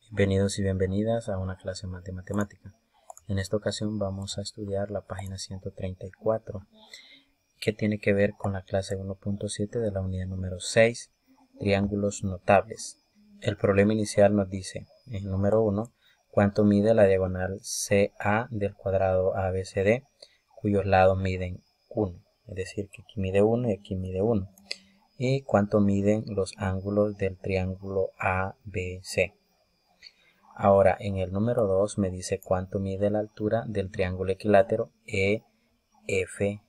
Bienvenidos y bienvenidas a una clase más de matemática. En esta ocasión vamos a estudiar la página 134, que tiene que ver con la clase 1.7 de la unidad número 6, triángulos notables. El problema inicial nos dice, en el número 1, cuánto mide la diagonal CA del cuadrado ABCD, cuyos lados miden 1. Es decir, que aquí mide 1 y aquí mide 1. Y cuánto miden los ángulos del triángulo ABC. Ahora, en el número 2 me dice cuánto mide la altura del triángulo equilátero EFG,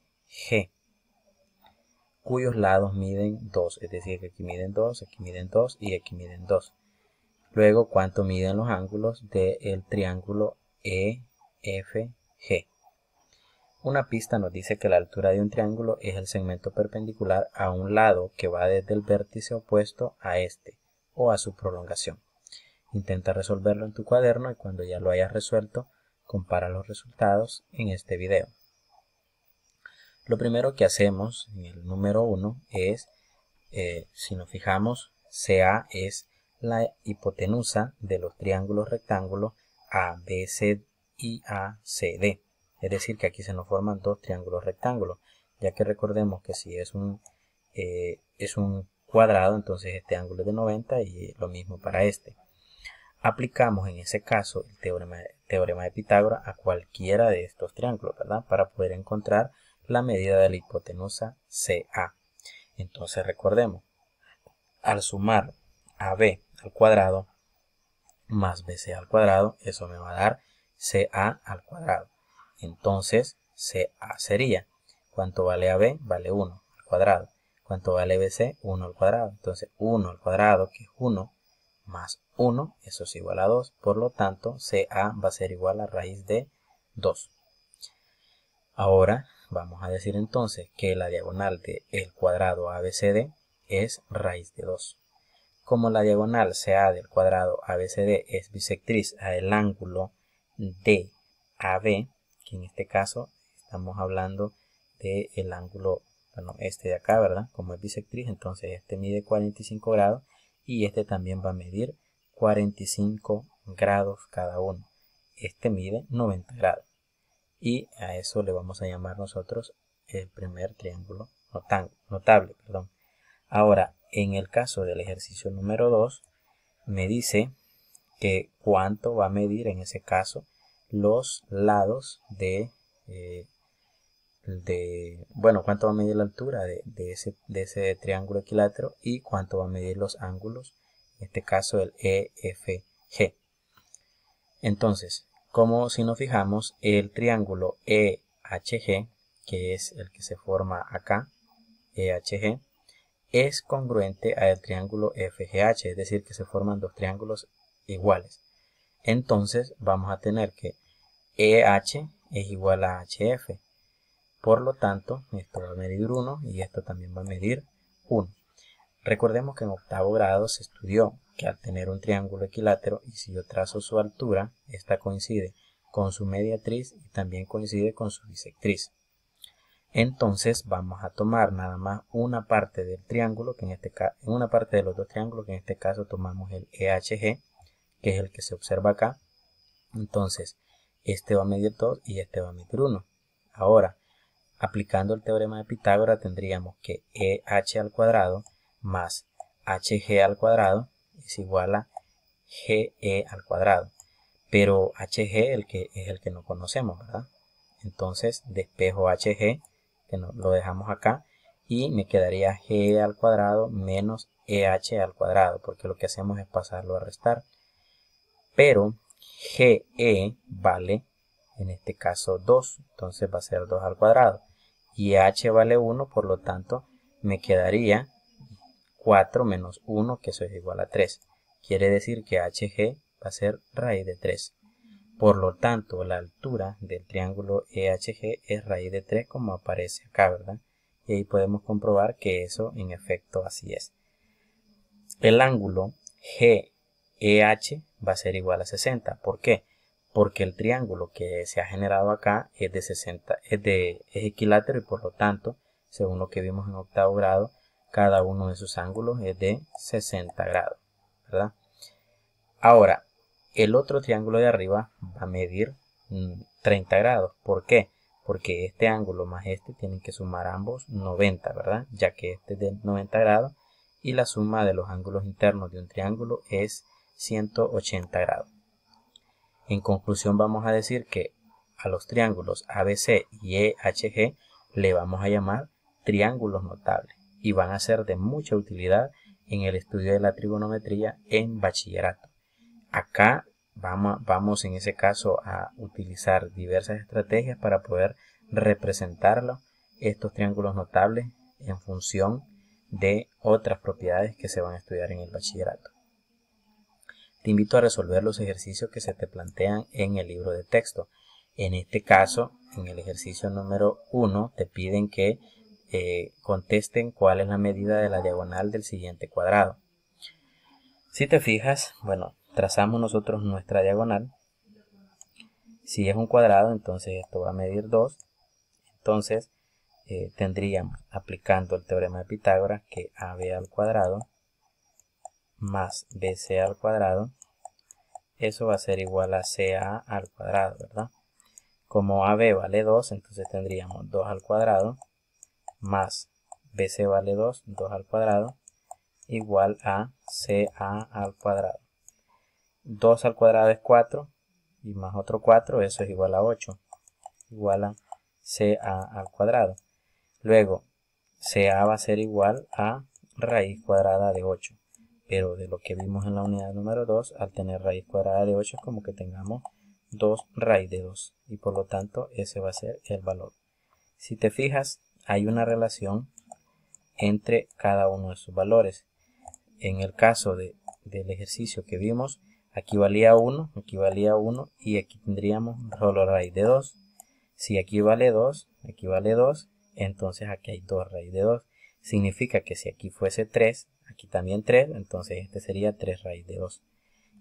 cuyos lados miden 2, es decir, que aquí miden 2, aquí miden 2 y aquí miden 2. Luego, cuánto miden los ángulos del triángulo EFG. Una pista nos dice que la altura de un triángulo es el segmento perpendicular a un lado que va desde el vértice opuesto a este o a su prolongación. Intenta resolverlo en tu cuaderno y cuando ya lo hayas resuelto, compara los resultados en este video. Lo primero que hacemos en el número 1 es, si nos fijamos, CA es la hipotenusa de los triángulos rectángulos ABC y ACD. Es decir, que aquí se nos forman dos triángulos rectángulos, ya que recordemos que si es un cuadrado, entonces este ángulo es de 90 y lo mismo para este. Aplicamos en ese caso el teorema de Pitágoras a cualquiera de estos triángulos, ¿verdad? Para poder encontrar la medida de la hipotenusa CA. Entonces recordemos, al sumar AB al cuadrado más BC al cuadrado, eso me va a dar CA al cuadrado. Entonces CA sería, ¿cuánto vale AB? Vale 1 al cuadrado. ¿Cuánto vale BC? 1 al cuadrado. Entonces 1 al cuadrado, que es 1, más 1, eso es igual a 2, por lo tanto CA va a ser igual a raíz de 2. Ahora vamos a decir entonces que la diagonal del cuadrado ABCD es raíz de 2. Como la diagonal CA del cuadrado ABCD es bisectriz al ángulo DAB, que en este caso estamos hablando del ángulo, bueno, este de acá, ¿verdad? Como es bisectriz, entonces este mide 45 grados y este también va a medir 45 grados cada uno. Este mide 90 grados. Y a eso le vamos a llamar nosotros el primer triángulo notable. Ahora, en el caso del ejercicio número 2, me dice que cuánto va a medir en ese caso los lados cuánto va a medir la altura de ese triángulo equilátero y cuánto va a medir los ángulos, en este caso el EFG. Entonces, como si nos fijamos, el triángulo EHG, que es el que se forma acá, EHG, es congruente al triángulo FGH, es decir, que se forman dos triángulos iguales. Entonces, vamos a tener que EH es igual a HF. Por lo tanto, esto va a medir 1 y esto también va a medir 1. Recordemos que en octavo grado se estudió que al tener un triángulo equilátero y si yo trazo su altura, esta coincide con su mediatriz y también coincide con su bisectriz. Entonces vamos a tomar nada más una parte del triángulo, que en una parte de los dos triángulos, que en este caso tomamos el EHG, que es el que se observa acá. Entonces, este va a medir 2 y este va a medir 1. Ahora, aplicando el teorema de Pitágoras, tendríamos que EH al cuadrado más HG al cuadrado es igual a GE al cuadrado. Pero HG es el que no conocemos, ¿verdad? Entonces, despejo HG, que lo dejamos acá, y me quedaría GE al cuadrado menos EH al cuadrado, porque lo que hacemos es pasarlo a restar. Pero GE vale, en este caso 2, entonces va a ser 2 al cuadrado. Y EH vale 1, por lo tanto, me quedaría 4 menos 1, que eso es igual a 3. Quiere decir que HG va a ser raíz de 3. Por lo tanto, la altura del triángulo EHG es raíz de 3 como aparece acá, ¿verdad? Y ahí podemos comprobar que eso en efecto así es. El ángulo GEH va a ser igual a 60. ¿Por qué? Porque el triángulo que se ha generado acá es de 60, es equilátero y por lo tanto, según lo que vimos en octavo grado, cada uno de sus ángulos es de 60 grados, ¿verdad? Ahora, El otro triángulo de arriba va a medir 30 grados. ¿Por qué? Porque este ángulo más este tienen que sumar ambos 90, ¿verdad? Ya que este es de 90 grados y la suma de los ángulos internos de un triángulo es 180 grados. En conclusión, vamos a decir que a los triángulos ABC y EHG le vamos a llamar triángulos notables y van a ser de mucha utilidad en el estudio de la trigonometría en bachillerato. Acá vamos en ese caso a utilizar diversas estrategias para poder representarlo, estos triángulos notables, en función de otras propiedades que se van a estudiar en el bachillerato. Te invito a resolver los ejercicios que se te plantean en el libro de texto. En este caso, en el ejercicio número 1, te piden que contesten cuál es la medida de la diagonal del siguiente cuadrado. Si te fijas, bueno, trazamos nosotros nuestra diagonal. Si es un cuadrado, entonces esto va a medir 2. Entonces tendríamos, aplicando el teorema de Pitágoras, que AB al cuadrado más BC al cuadrado, eso va a ser igual a CA al cuadrado, ¿verdad? Como AB vale 2, entonces tendríamos 2 al cuadrado más BC vale 2, 2 al cuadrado, igual a CA al cuadrado. 2 al cuadrado es 4 y más otro 4, eso es igual a 8, igual a CA al cuadrado. Luego, CA va a ser igual a raíz cuadrada de 8. Pero de lo que vimos en la unidad número 2, al tener raíz cuadrada de 8 es como que tengamos 2 raíz de 2. Y por lo tanto, ese va a ser el valor. Si te fijas, hay una relación entre cada uno de sus valores. En el caso del ejercicio que vimos, aquí valía 1, aquí valía 1 y aquí tendríamos solo raíz de 2. Si aquí vale 2, aquí vale 2, entonces aquí hay 2 raíz de 2. Significa que si aquí fuese 3, aquí también 3, entonces este sería 3 raíz de 2.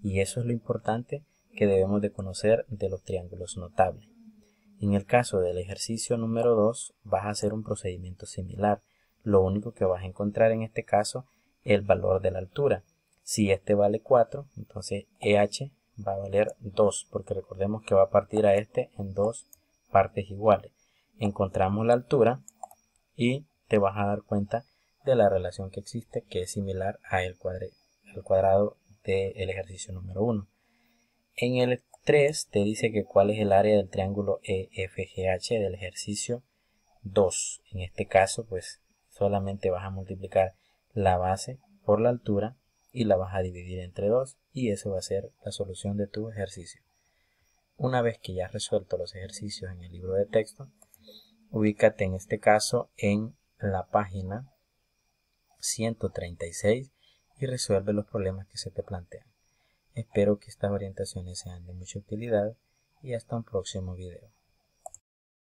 Y eso es lo importante que debemos de conocer de los triángulos notables. En el caso del ejercicio número 2 vas a hacer un procedimiento similar. Lo único que vas a encontrar en este caso es el valor de la altura. Si este vale 4, entonces EH va a valer 2, porque recordemos que va a partir a este en dos partes iguales. Encontramos la altura y te vas a dar cuenta de la relación que existe, que es similar al cuadrado del ejercicio número 1. En el 3 te dice que cuál es el área del triángulo EFGH del ejercicio 2. En este caso, pues solamente vas a multiplicar la base por la altura y la vas a dividir entre 2 y eso va a ser la solución de tu ejercicio. Una vez que ya has resuelto los ejercicios en el libro de texto, ubícate en este caso en la página 136 y resuelve los problemas que se te plantean. Espero que estas orientaciones sean de mucha utilidad y hasta un próximo video.